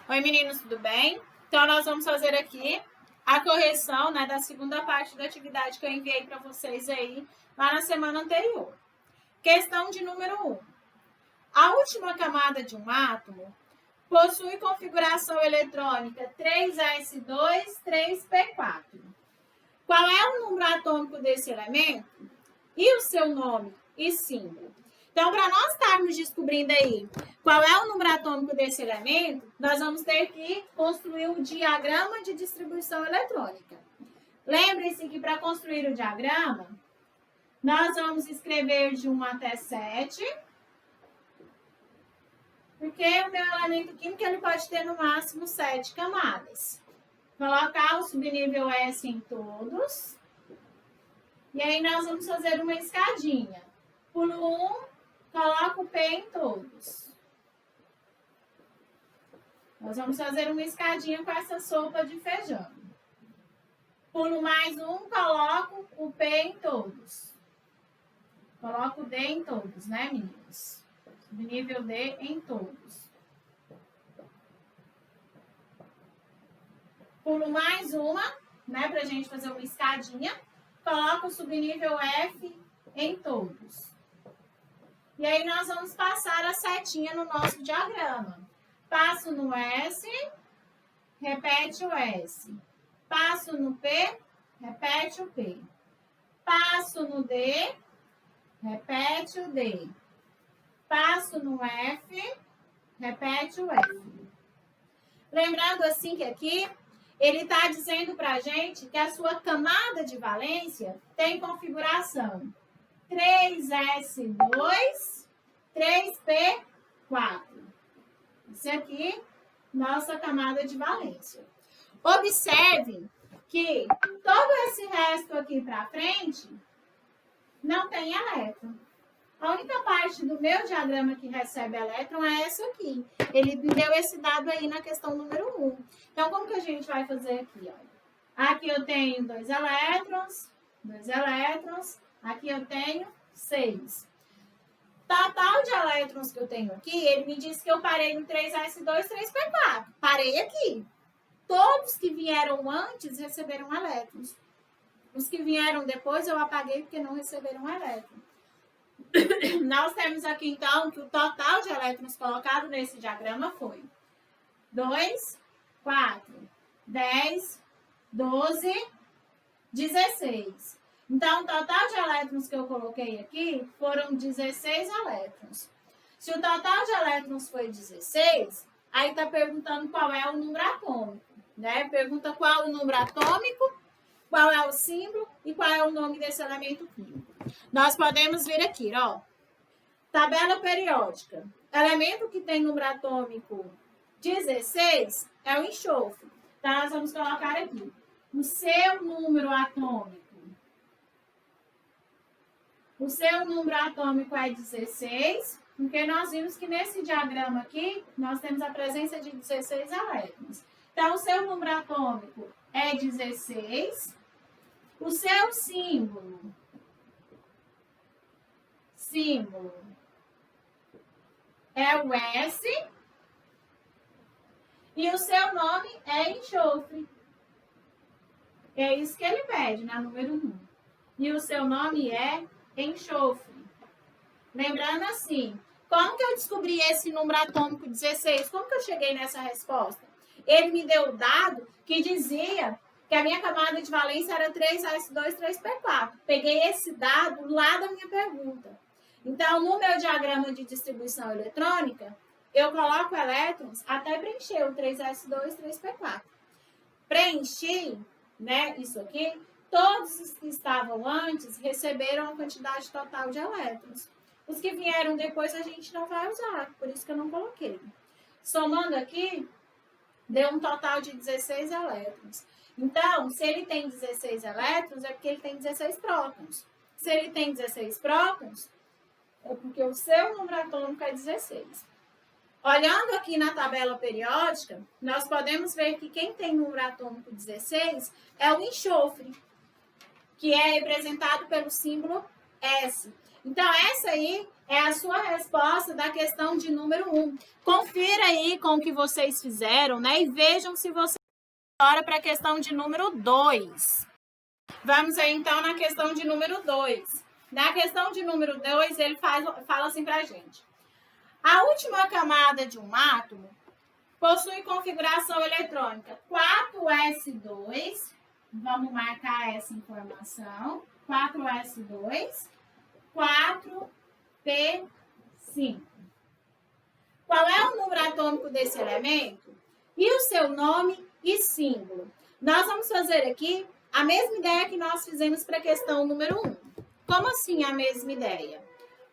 Oi, meninos, tudo bem? Então, nós vamos fazer aqui a correção, né, da segunda parte da atividade que eu enviei para vocês aí lá na semana anterior. Questão de número 1. A última camada de um átomo possui configuração eletrônica 3s2, 3p4. Qual é o número atômico desse elemento e o seu nome e símbolo? Então, para nós estarmos descobrindo aí qual é o número atômico desse elemento, nós vamos ter que construir o diagrama de distribuição eletrônica. Lembre-se que para construir o diagrama, nós vamos escrever de 1 até 7, porque o meu elemento químico ele pode ter no máximo 7 camadas. Colocar o subnível S em todos. E aí nós vamos fazer uma escadinha. Pulo 1, coloco o P em todos. Nós vamos fazer uma escadinha com essa sopa de feijão. Pulo mais 1, coloco o P em todos. Coloco o D em todos, né, meninos? Subnível D em todos. Pulo mais uma, né, pra gente fazer uma escadinha. Coloco o subnível F em todos. E aí nós vamos passar a setinha no nosso diagrama. Passo no S, repete o S. Passo no P, repete o P. Passo no D, repete o D. Passo no F, repete o F. Lembrando assim que aqui, ele está dizendo para a gente que a sua camada de valência tem configuração 3s2, 3p4. Isso aqui, nossa camada de valência. Observe que todo esse resto aqui para frente não tem elétron. A única parte do meu diagrama que recebe elétron é essa aqui. Ele me deu esse dado aí na questão número 1. Então, como que a gente vai fazer aqui? Olha? Aqui eu tenho 2 elétrons, 2 elétrons. Aqui eu tenho 6. Total de elétrons que eu tenho aqui, ele me disse que eu parei no 3s2, 3p4. Parei aqui. Todos que vieram antes receberam elétrons. Os que vieram depois eu apaguei porque não receberam elétron. Nós temos aqui, então, que o total de elétrons colocado nesse diagrama foi 2, 4, 10, 12, 16. Então, o total de elétrons que eu coloquei aqui foram 16 elétrons. Se o total de elétrons foi 16, aí está perguntando qual é o número atômico, né? Pergunta qual é o número atômico, qual é o símbolo e qual é o nome desse elemento químico. Nós podemos vir aqui, ó. Tabela periódica. Elemento que tem número atômico 16 é o enxofre. Então, nós vamos colocar aqui o seu número atômico. O seu número atômico é 16, porque nós vimos que nesse diagrama aqui, nós temos a presença de 16 elétrons. Então, o seu número atômico é 16. O seu símbolo é o S. E o seu nome é enxofre. É isso que ele pede, na número 1. E o seu nome é enxofre. Lembrando assim, como que eu descobri esse número atômico 16? Como que eu cheguei nessa resposta? Ele me deu o dado que dizia que a minha camada de valência era 3s2, 3p4. Peguei esse dado lá da minha pergunta. Então, no meu diagrama de distribuição eletrônica, eu coloco elétrons até preencher o 3s2, 3p4. Preenchi, né, isso aqui, todos os que estavam antes receberam a quantidade total de elétrons. Os que vieram depois a gente não vai usar, por isso que eu não coloquei. Somando aqui, deu um total de 16 elétrons. Então, se ele tem 16 elétrons, é porque ele tem 16 prótons. Se ele tem 16 prótons, é porque o seu número atômico é 16. Olhando aqui na tabela periódica, nós podemos ver que quem tem número atômico 16 é o enxofre, que é representado pelo símbolo S. Então, essa aí é a sua resposta da questão de número 1. Confira aí com o que vocês fizeram, né? E vejam se você agora para a questão de número 2. Vamos aí, então, na questão de número 2. Na questão de número 2, ele fala assim para a gente. A última camada de um átomo possui configuração eletrônica 4s2. Vamos marcar essa informação. 4s2, 4p5. Qual é o número atômico desse elemento? E o seu nome e símbolo. Nós vamos fazer aqui a mesma ideia que nós fizemos para a questão número 1. Como assim a mesma ideia?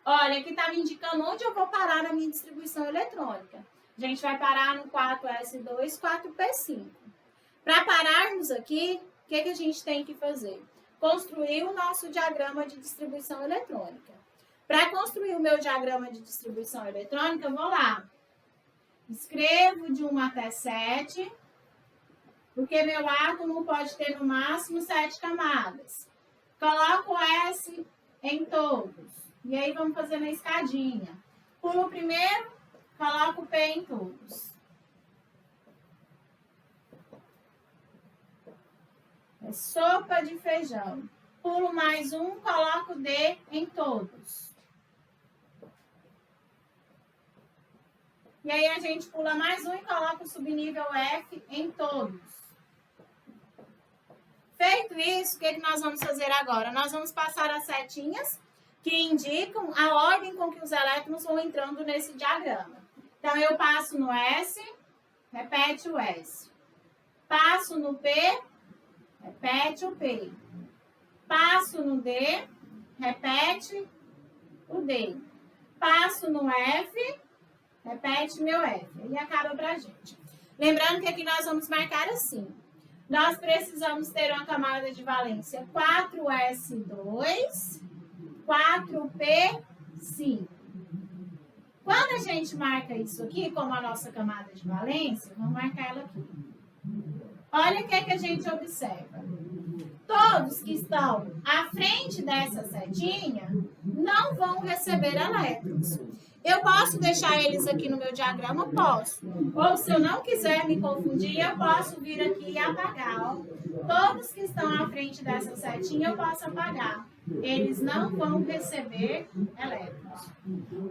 Olha, aqui está me indicando onde eu vou parar na minha distribuição eletrônica. A gente vai parar no 4s2, 4p5. Para pararmos aqui, o que a gente tem que fazer? Construir o nosso diagrama de distribuição eletrônica. Para construir o meu diagrama de distribuição eletrônica, eu vou lá. Escrevo de 1 até 7, porque meu átomo pode ter no máximo 7 camadas. Coloco S em todos. E aí vamos fazer na escadinha. Pulo o primeiro, coloco o P em todos. É sopa de feijão. Pulo mais um, coloco D em todos. E aí a gente pula mais um e coloca o subnível F em todos. Feito isso, o que nós vamos fazer agora? Nós vamos passar as setinhas que indicam a ordem com que os elétrons vão entrando nesse diagrama. Então, eu passo no S, repete o S. Passo no P, repete o P. Passo no D, repete o D. Passo no F, repete meu F. E acaba pra gente. Lembrando que aqui nós vamos marcar assim. Nós precisamos ter uma camada de valência 4s2, 4p5. Quando a gente marca isso aqui como a nossa camada de valência, vamos marcar ela aqui. Olha o que a gente observa. Todos que estão à frente dessa setinha não vão receber elétrons. Eu posso deixar eles aqui no meu diagrama? Posso. Ou se eu não quiser me confundir, eu posso vir aqui e apagar. Ó. Todos que estão à frente dessa setinha, eu posso apagar. Eles não vão receber elétrons.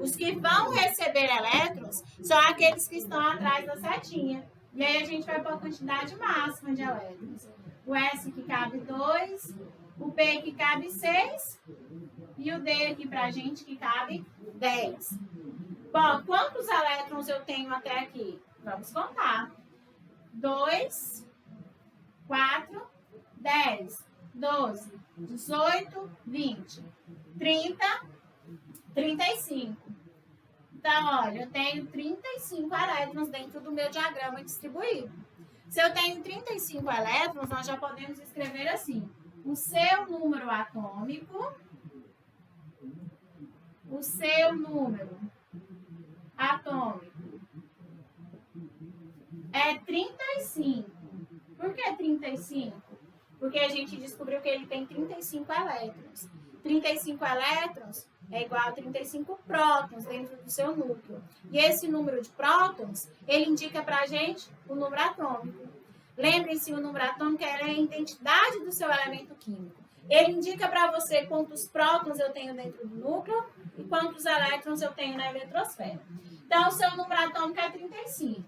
Os que vão receber elétrons são aqueles que estão atrás da setinha. E aí a gente vai para a quantidade máxima de elétrons. O S que cabe 2, o P que cabe 6 e o D aqui para a gente que cabe 10. Bom, quantos elétrons eu tenho até aqui? Vamos contar. 2, 4, 10, 12, 18, 20, 30, 35. Então, olha, eu tenho 35 elétrons dentro do meu diagrama distribuído. Se eu tenho 35 elétrons, nós já podemos escrever assim. O seu número atômico, é 35. Por que 35? Porque a gente descobriu que ele tem 35 elétrons. 35 elétrons é igual a 35 prótons dentro do seu núcleo. E esse número de prótons, ele indica pra gente o número atômico. Lembrem-se, o número atômico é a identidade do seu elemento químico. Ele indica para você quantos prótons eu tenho dentro do núcleo e quantos elétrons eu tenho na eletrosfera. Então, o seu número atômico é 35.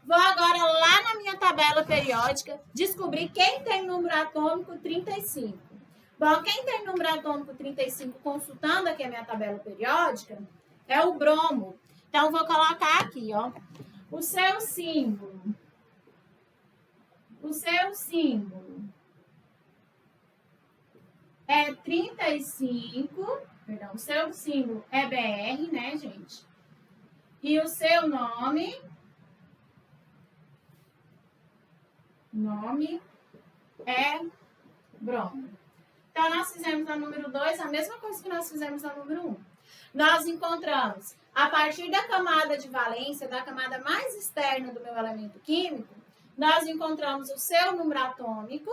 Vou agora lá na minha tabela periódica descobrir quem tem número atômico 35. Bom, quem tem número atômico 35, consultando aqui a minha tabela periódica, é o bromo. Então, vou colocar aqui, ó, o seu símbolo. O seu símbolo é 35, perdão, o seu símbolo é BR, né, gente? E o seu nome é bromo. Então, nós fizemos a número 2 a mesma coisa que nós fizemos na número 1. Nós encontramos, a partir da camada de valência, da camada mais externa do meu elemento químico, nós encontramos o seu número atômico.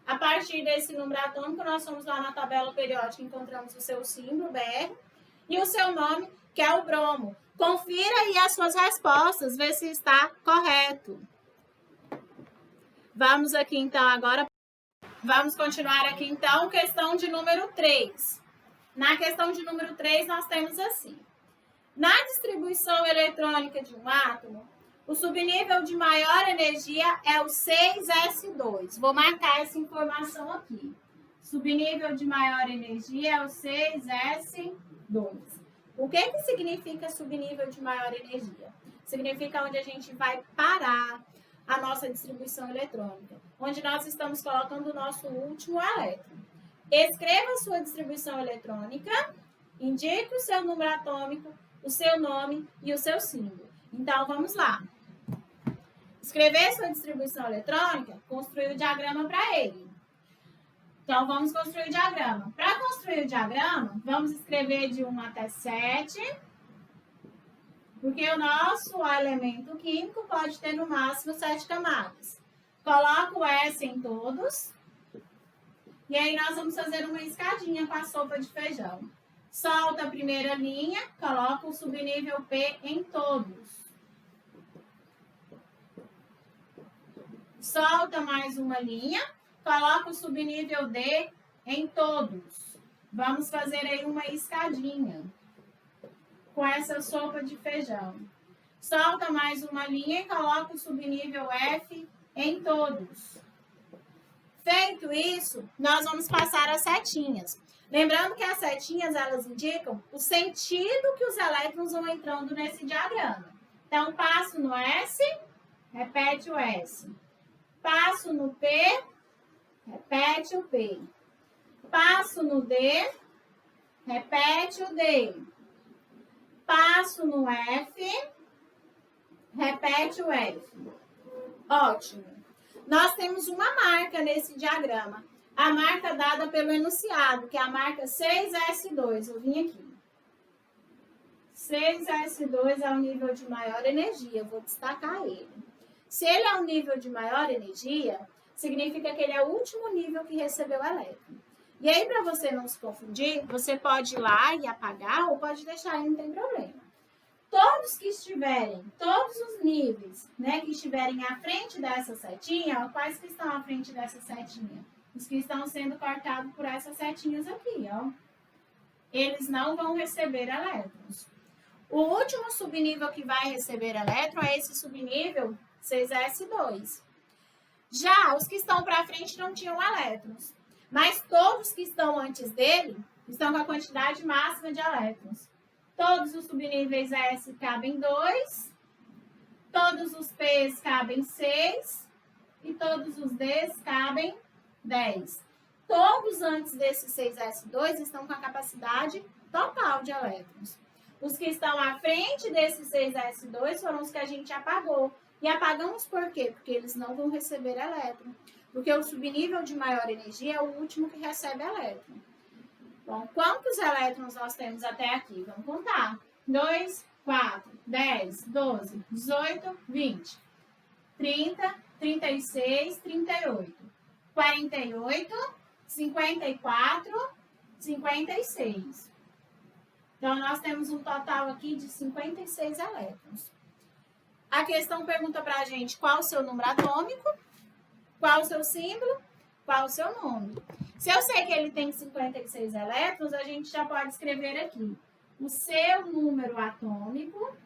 A partir desse número atômico, nós fomos lá na tabela periódica e encontramos o seu símbolo, BR, e o seu nome, que é o bromo. Confira aí as suas respostas, vê se está correto. Vamos aqui, então, agora. Vamos continuar aqui, então, questão de número 3. Na questão de número 3, nós temos assim. Na distribuição eletrônica de um átomo, o subnível de maior energia é o 6s2. Vou marcar essa informação aqui. Subnível de maior energia é o 6s2. O que significa subnível de maior energia? Significa onde a gente vai parar a nossa distribuição eletrônica, onde nós estamos colocando o nosso último elétron. Escreva a sua distribuição eletrônica, indique o seu número atômico, o seu nome e o seu símbolo. Então, vamos lá. Escrever sua distribuição eletrônica, construir o diagrama para ele. Então, vamos construir o diagrama. Para construir o diagrama, vamos escrever de 1 até 7, porque o nosso elemento químico pode ter no máximo 7 camadas. Coloca o S em todos. E aí, nós vamos fazer uma escadinha com a sopa de feijão. Solta a primeira linha, coloca o subnível P em todos. Solta mais uma linha, coloca o subnível D em todos. Vamos fazer aí uma escadinha com essa sopa de feijão. Solta mais uma linha e coloca o subnível F em todos. Feito isso, nós vamos passar as setinhas. Lembrando que as setinhas, elas indicam o sentido que os elétrons vão entrando nesse diagrama. Então, passo no S, repete o S. Passo no P, repete o P. Passo no D, repete o D. Passo no F, repete o F. Ótimo. Nós temos uma marca nesse diagrama. A marca dada pelo enunciado, que é a marca 6s2. Eu vim aqui. 6s2 é o nível de maior energia. Eu vou destacar ele. Se ele é um nível de maior energia, significa que ele é o último nível que recebeu elétron. E aí, para você não se confundir, você pode ir lá e apagar ou pode deixar aí, não tem problema. Todos os níveis, né, que estiverem à frente dessa setinha, ó, quais que estão à frente dessa setinha? Os que estão sendo cortados por essas setinhas aqui, ó. Eles não vão receber elétrons. O último subnível que vai receber elétron é esse subnível 6s2. Já os que estão para frente não tinham elétrons. Mas todos que estão antes dele estão com a quantidade máxima de elétrons. Todos os subníveis S cabem 2. Todos os P's cabem 6. E todos os D's cabem 10. Todos antes desse 6s2 estão com a capacidade total de elétrons. Os que estão à frente desse 6s2 foram os que a gente apagou. E apagamos por quê? Porque eles não vão receber elétron. Porque o subnível de maior energia é o último que recebe elétron. Bom, quantos elétrons nós temos até aqui? Vamos contar. 2, 4, 10, 12, 18, 20, 30, 36, 38, 48, 54, 56. Então, nós temos um total aqui de 56 elétrons. A questão pergunta para a gente qual o seu número atômico, qual o seu símbolo, qual o seu nome. Se eu sei que ele tem 56 elétrons, a gente já pode escrever aqui o seu número atômico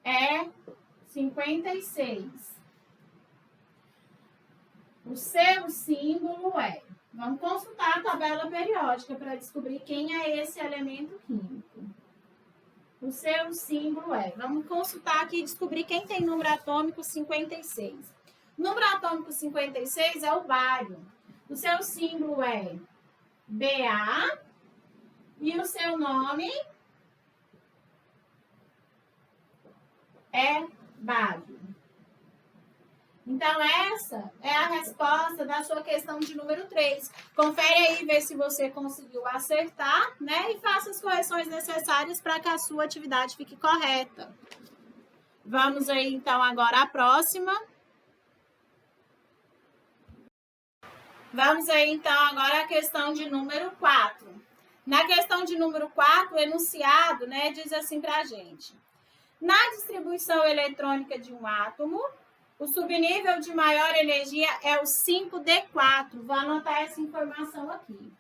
é 56. O seu símbolo é... Vamos consultar a tabela periódica para descobrir quem é esse elemento químico. O seu símbolo é... Vamos consultar aqui e descobrir quem tem número atômico 56. O número atômico 56 é o bário. O seu símbolo é Ba e o seu nome é bário. Então, essa é a resposta da sua questão de número 3. Confere aí, vê se você conseguiu acertar, né? E faça as correções necessárias para que a sua atividade fique correta. Vamos aí, então, agora à próxima. Vamos aí, então, agora a questão de número 4. Na questão de número 4, o enunciado, né, diz assim para a gente. Na distribuição eletrônica de um átomo, o subnível de maior energia é o 5D4. Vou anotar essa informação aqui.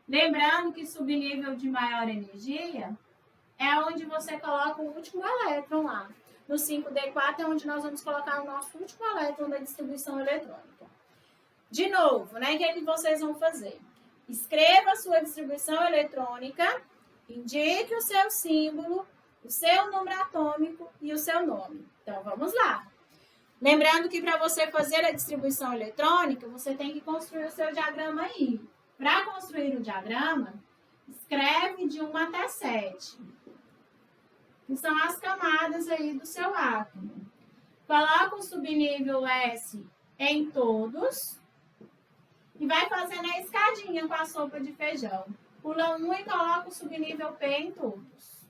Lembrando que subnível de maior energia é onde você coloca o último elétron lá. No 5D4 é onde nós vamos colocar o nosso último elétron da distribuição eletrônica. De novo, né? O que é que vocês vão fazer? Escreva a sua distribuição eletrônica, indique o seu símbolo, o seu número atômico e o seu nome. Então, vamos lá. Lembrando que para você fazer a distribuição eletrônica, você tem que construir o seu diagrama aí. Para construir o diagrama, escreve de 1 até 7, que são as camadas aí do seu átomo. Coloca o subnível S em todos e vai fazendo a escadinha com a sopa de feijão. Pula 1 e coloca o subnível P em todos.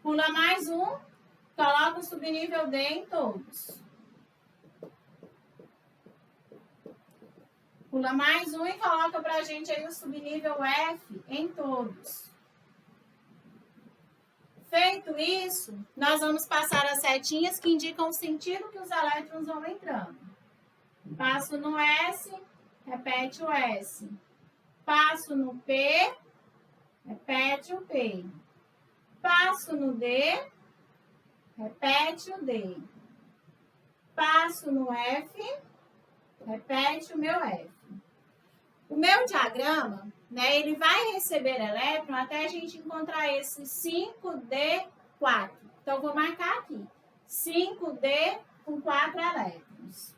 Pula mais 1, coloca o subnível D em todos. Pula mais 1 e coloca pra gente aí o subnível F em todos. Feito isso, nós vamos passar as setinhas que indicam o sentido que os elétrons vão entrando. Passo no S, repete o S. Passo no P, repete o P. Passo no D, repete o D. Passo no F, repete o meu F. O meu diagrama, né, ele vai receber elétron até a gente encontrar esse 5D4. Então, vou marcar aqui. 5D com 4 elétrons.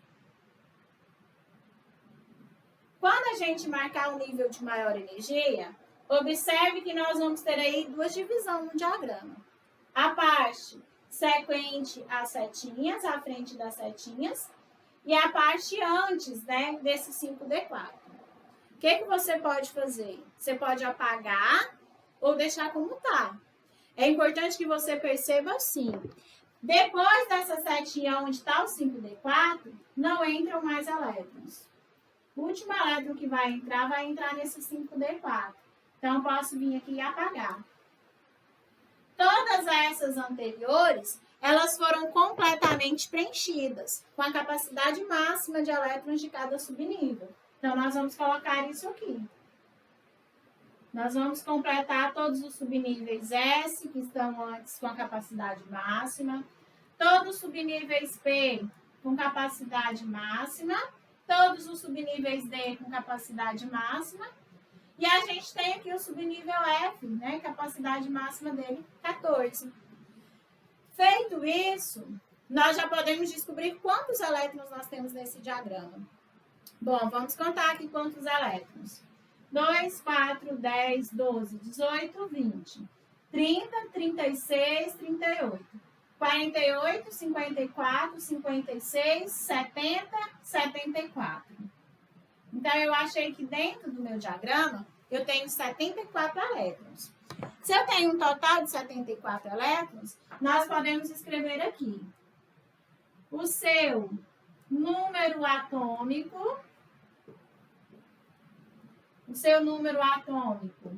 Quando a gente marcar o nível de maior energia, observe que nós vamos ter aí duas divisões no diagrama. A parte sequente às setinhas, à frente das setinhas, e a parte antes, né, desse 5D4. O que você pode fazer? Você pode apagar ou deixar como está. É importante que você perceba assim. Depois dessa setinha onde está o 5D4, não entram mais elétrons. O último elétron que vai entrar nesse 5D4. Então, posso vir aqui e apagar. Todas essas anteriores, elas foram completamente preenchidas, com a capacidade máxima de elétrons de cada subnível. Então, nós vamos colocar isso aqui. Nós vamos completar todos os subníveis S, que estão antes com a capacidade máxima. Todos os subníveis P com capacidade máxima. Todos os subníveis D com capacidade máxima. E a gente tem aqui o subnível F, né? Capacidade máxima dele, 14. Feito isso, nós já podemos descobrir quantos elétrons nós temos nesse diagrama. Bom, vamos contar aqui quantos elétrons. 2, 4, 10, 12, 18, 20, 30, 36, 38, 48, 54, 56, 70, 74. Então, eu achei que dentro do meu diagrama, eu tenho 74 elétrons. Se eu tenho um total de 74 elétrons, nós podemos escrever aqui o seu número atômico. O seu número atômico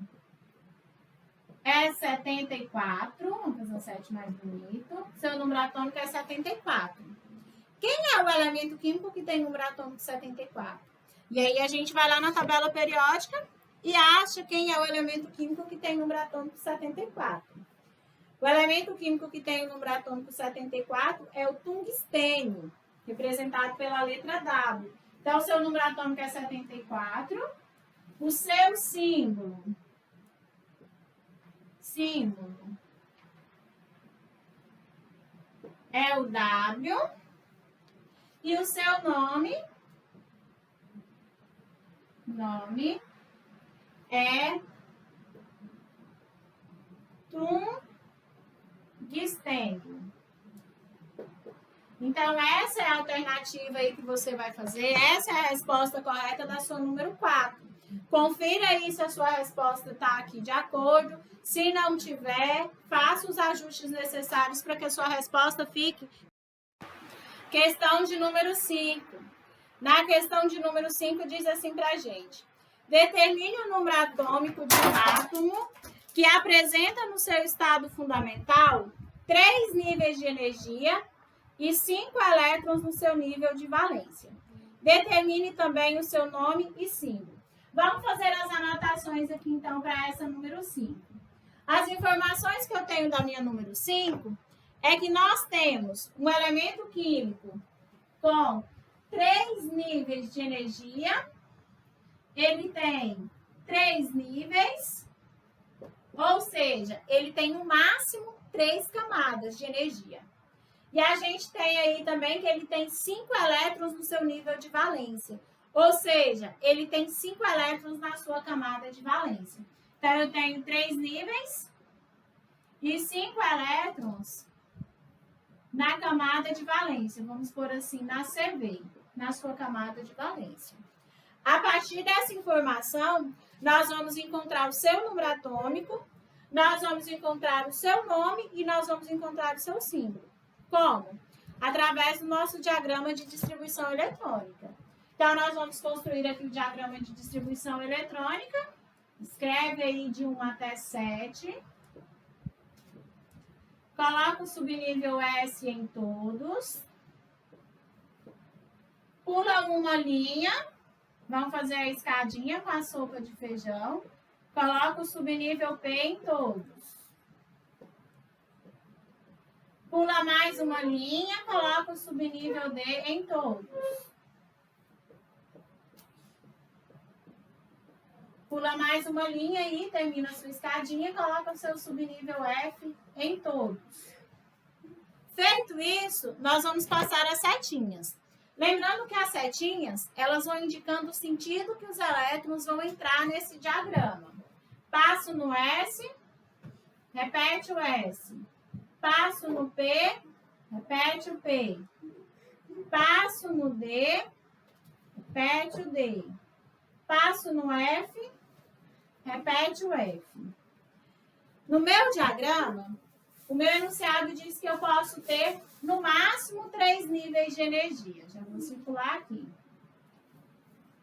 é 74. Vamos fazer um 7 mais bonito. Seu número atômico é 74. Quem é o elemento químico que tem número atômico 74? E aí a gente vai lá na tabela periódica e acha quem é o elemento químico que tem número atômico 74. O elemento químico que tem o número atômico 74 é o tungstênio, representado pela letra W. Então, o seu número atômico é 74. O seu símbolo é o W. E o seu nome é tungstênio. Então, essa é a alternativa aí que você vai fazer. Essa é a resposta correta da sua número 4. Confira aí se a sua resposta está aqui de acordo. Se não tiver, faça os ajustes necessários para que a sua resposta fique. Ok, Questão de número 5. Na questão de número 5 diz assim pra gente. Determine o número atômico de um átomo que apresenta no seu estado fundamental 3 níveis de energia e 5 elétrons no seu nível de valência. Determine também o seu nome e símbolo. Vamos fazer as anotações aqui, então, para essa número 5. As informações que eu tenho da minha número 5 é que nós temos um elemento químico com 3 níveis de energia. Ele tem 3 níveis, ou seja, ele tem no máximo 3 camadas de energia. E a gente tem aí também que ele tem 5 elétrons no seu nível de valência. Ou seja, ele tem 5 elétrons na sua camada de valência. Então, eu tenho 3 níveis e 5 elétrons na camada de valência. Vamos pôr assim, na CV, na sua camada de valência. A partir dessa informação, nós vamos encontrar o seu número atômico, nós vamos encontrar o seu nome e nós vamos encontrar o seu símbolo. Como? Através do nosso diagrama de distribuição eletrônica. Então, nós vamos construir aqui o diagrama de distribuição eletrônica. Escreve aí de 1 até 7. Coloca o subnível S em todos. Pula uma linha. Vamos fazer a escadinha com a sopa de feijão. Coloca o subnível P em todos. Pula mais uma linha, coloca o subnível D em todos. Pula mais uma linha e termina a sua escadinha, coloca o seu subnível F em todos. Feito isso, nós vamos passar as setinhas. Lembrando que as setinhas, elas vão indicando o sentido que os elétrons vão entrar nesse diagrama. Passo no S, repete o S. Passo no P, repete o P. Passo no D, repete o D. Passo no F, repete o F. No meu diagrama, o meu enunciado diz que eu posso ter, no máximo, 3 níveis de energia. Já vou circular aqui.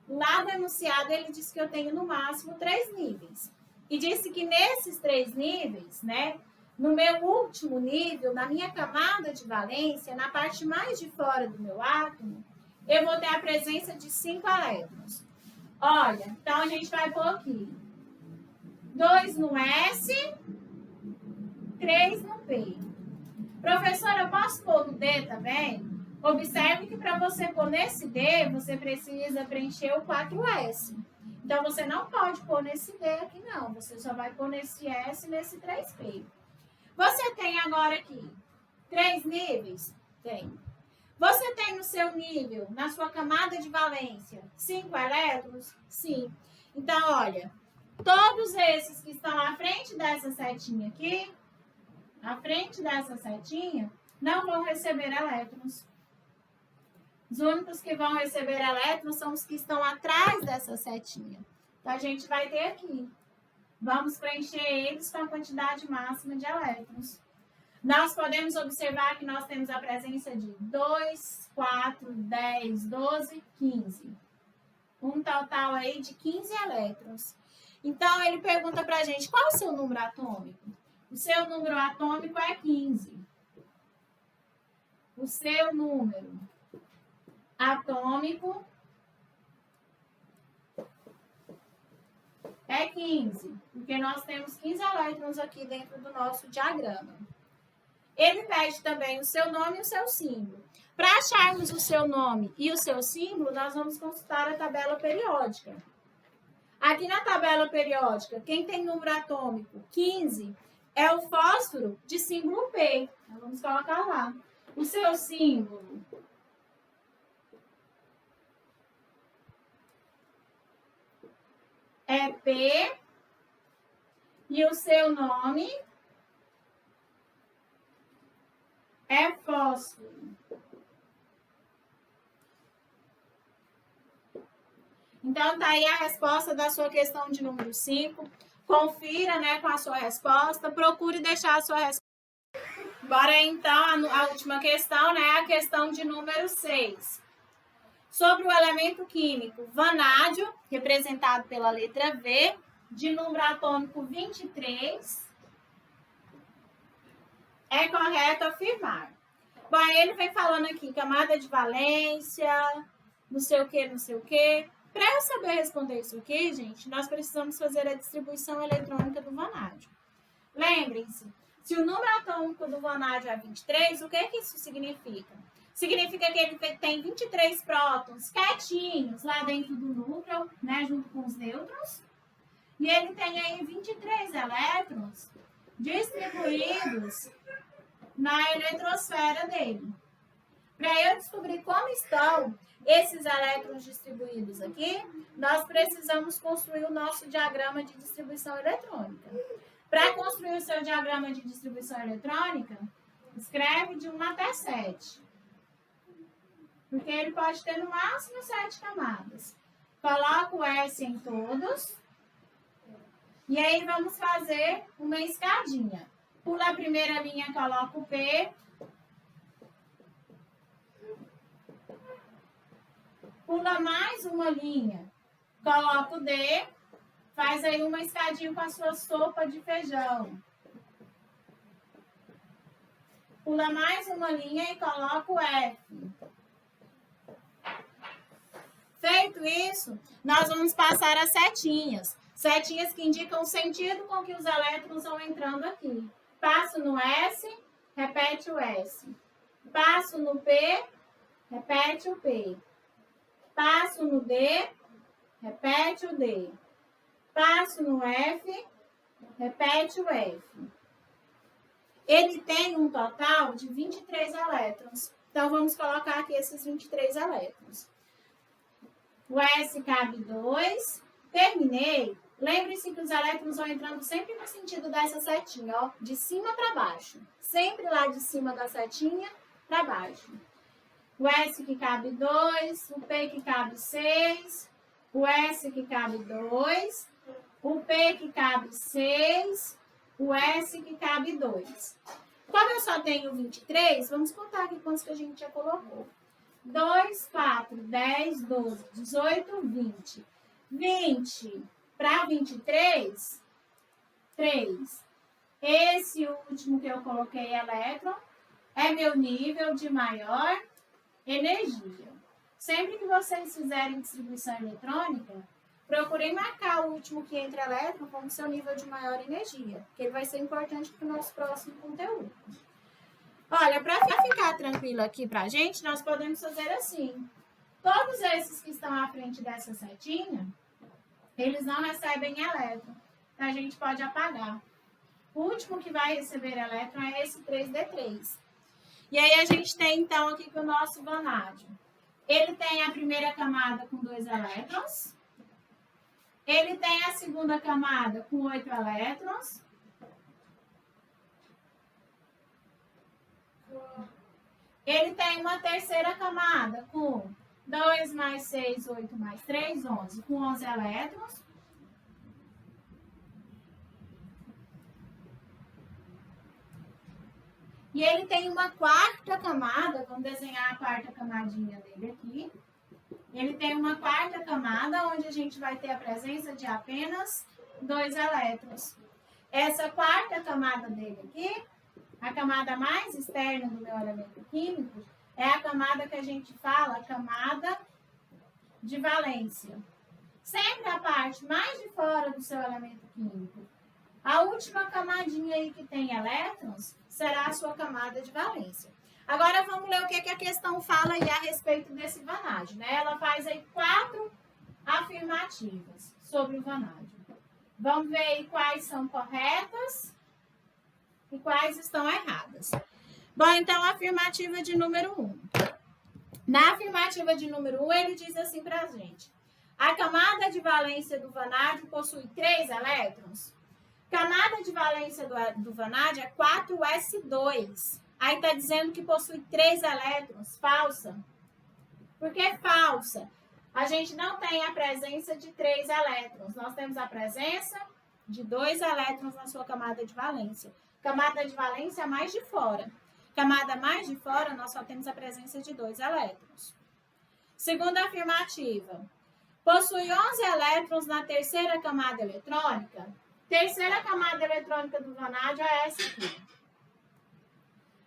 Lá do enunciado, ele diz que eu tenho, no máximo, 3 níveis. E disse que nesses 3 níveis, né, no meu último nível, na minha camada de valência, na parte mais de fora do meu átomo, eu vou ter a presença de 5 elétrons. Olha, então a gente vai pôr aqui 2 no S, 3 no P. Professora, eu posso pôr no D também? Observe que para você pôr nesse D, você precisa preencher o 4S. Então, você não pode pôr nesse D aqui, não. Você só vai pôr nesse S e nesse 3P. Você tem agora aqui 3 níveis? Tem. Você tem no seu nível, na sua camada de valência, 5 elétrons? Sim. Então, olha, todos esses que estão à frente dessa setinha aqui, à frente dessa setinha, não vão receber elétrons. Os únicos que vão receber elétrons são os que estão atrás dessa setinha. Então, a gente vai ter aqui. Vamos preencher eles com a quantidade máxima de elétrons. Nós podemos observar que nós temos a presença de 2, 4, 10, 12, 15. Um total aí de 15 elétrons. Então, ele pergunta pra gente, qual é o seu número atômico? O seu número atômico é 15. O seu número atômico é 15, porque nós temos 15 elétrons aqui dentro do nosso diagrama. Ele pede também o seu nome e o seu símbolo. Para acharmos o seu nome e o seu símbolo, nós vamos consultar a tabela periódica. Aqui na tabela periódica, quem tem número atômico 15 é o fósforo de símbolo P. Então, vamos colocar lá. O seu símbolo é P e o seu nome é fósforo. Então, tá aí a resposta da sua questão de número 5. Confira, né, com a sua resposta. Procure deixar a sua resposta. Bora então, a última questão, né? A questão de número 6. Sobre o elemento químico vanádio, representado pela letra V, de número atômico 23, é correto afirmar. Bom, ele vem falando aqui, camada de valência, não sei o que, não sei o que. Para eu saber responder isso aqui, gente, nós precisamos fazer a distribuição eletrônica do vanádio. Lembrem-se, se o número atômico do vanádio é 23, o que isso significa? Significa que ele tem 23 prótons quietinhos lá dentro do núcleo, né, junto com os nêutrons. E ele tem aí 23 elétrons distribuídos na eletrosfera dele. Para eu descobrir como estão esses elétrons distribuídos aqui, nós precisamos construir o nosso diagrama de distribuição eletrônica. Para construir o seu diagrama de distribuição eletrônica, escreve de 1 até 7. Porque ele pode ter no máximo 7 camadas. Coloca o S em todos. E aí vamos fazer uma escadinha. Pula a primeira linha, coloca o P. Pula mais uma linha, coloca o D. Faz aí uma escadinha com a sua sopa de feijão. Pula mais uma linha e coloca o F. Feito isso, nós vamos passar as setinhas. Setinhas que indicam o sentido com que os elétrons vão entrando aqui. Passo no S, repete o S. Passo no P, repete o P. Passo no D, repete o D. Passo no F, repete o F. Ele tem um total de 23 elétrons. Então, vamos colocar aqui esses 23 elétrons. O S cabe 2. Terminei. Lembre-se que os elétrons vão entrando sempre no sentido dessa setinha, ó, de cima para baixo. Sempre lá de cima da setinha para baixo. O S que cabe 2, o P que cabe 6, o S que cabe 2, o P que cabe 6, o S que cabe 2. Como eu só tenho 23, vamos contar aqui quantos que a gente já colocou. 2, 4, 10, 12, 18, 20. 20 para 23, 3. Esse último que eu coloquei, elétron, é meu nível de maior energia. Sempre que vocês fizerem distribuição eletrônica, procurem marcar o último que entra elétron como seu nível de maior energia, que ele vai ser importante para o nosso próximo conteúdo. Olha, para ficar tranquilo aqui para a gente, nós podemos fazer assim. Todos esses que estão à frente dessa setinha, eles não recebem elétron. Então, a gente pode apagar. O último que vai receber elétron é esse 3D3. E aí, a gente tem, então, aqui que o nosso vanádio. Ele tem a primeira camada com 2 elétrons. Ele tem a segunda camada com 8 elétrons. Ele tem uma terceira camada com 2 mais 6, 8 mais 3, 11. Com 11 elétrons. E ele tem uma quarta camada, vamos desenhar a quarta camadinha dele aqui. Ele tem uma quarta camada, onde a gente vai ter a presença de apenas 2 elétrons. Essa quarta camada dele aqui, a camada mais externa do meu elemento químico, é a camada que a gente fala, camada de valência. Sempre a parte mais de fora do seu elemento químico. A última camadinha aí que tem elétrons será a sua camada de valência. Agora vamos ler o que a questão fala aí a respeito desse vanádio, né? Ela faz aí 4 afirmativas sobre o vanádio. Vamos ver aí quais são corretas e quais estão erradas. Bom, então a afirmativa de número 1. Na afirmativa de número 1, ele diz assim pra gente. A camada de valência do vanádio possui 3 elétrons. Camada de valência do vanádio é 4s2. Aí está dizendo que possui 3 elétrons. Falsa. Por que falsa? A gente não tem a presença de 3 elétrons. Nós temos a presença de 2 elétrons na sua camada de valência. Camada de valência mais de fora. Camada mais de fora, nós só temos a presença de 2 elétrons. Segunda afirmativa. Possui 11 elétrons na terceira camada eletrônica. Terceira camada eletrônica do vanádio é essa aqui.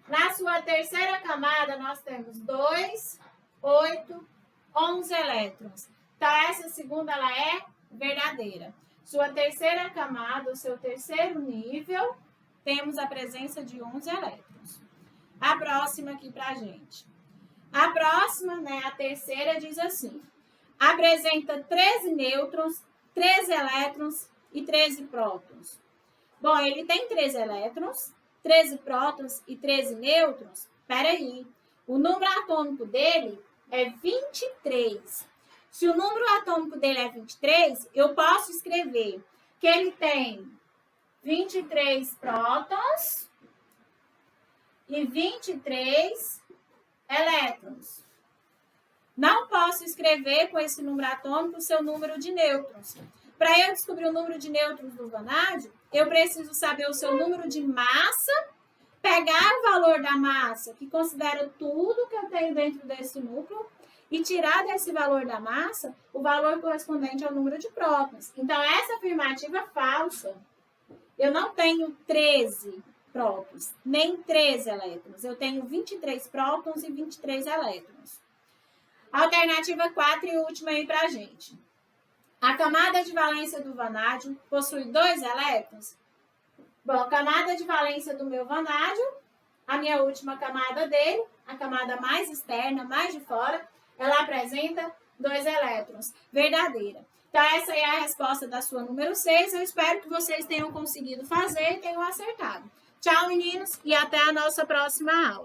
Na sua terceira camada, nós temos 2, 8, 11 elétrons. Então, essa segunda, ela é verdadeira. Sua terceira camada, o seu terceiro nível, temos a presença de 11 elétrons. A próxima aqui pra gente. A próxima, né, a terceira, diz assim. Apresenta 13 nêutrons, 13 elétrons e 13 prótons. Bom, ele tem 13 elétrons, 13 prótons e 13 nêutrons. Peraí, o número atômico dele é 23. Se o número atômico dele é 23, eu posso escrever que ele tem 23 prótons e 23 elétrons. Não posso escrever com esse número atômico o seu número de nêutrons. Para eu descobrir o número de nêutrons do vanádio, eu preciso saber o seu número de massa, pegar o valor da massa, que considera tudo que eu tenho dentro desse núcleo, e tirar desse valor da massa o valor correspondente ao número de prótons. Então, essa afirmativa é falsa. Eu não tenho 13 prótons, nem 13 elétrons. Eu tenho 23 prótons e 23 elétrons. Alternativa 4 e última aí pra gente. A camada de valência do vanádio possui 2 elétrons? Bom, a camada de valência do meu vanádio, a minha última camada dele, a camada mais externa, mais de fora, ela apresenta 2 elétrons. Verdadeira. Então, essa é a resposta da sua número 6. Eu espero que vocês tenham conseguido fazer e tenham acertado. Tchau, meninos, e até a nossa próxima aula.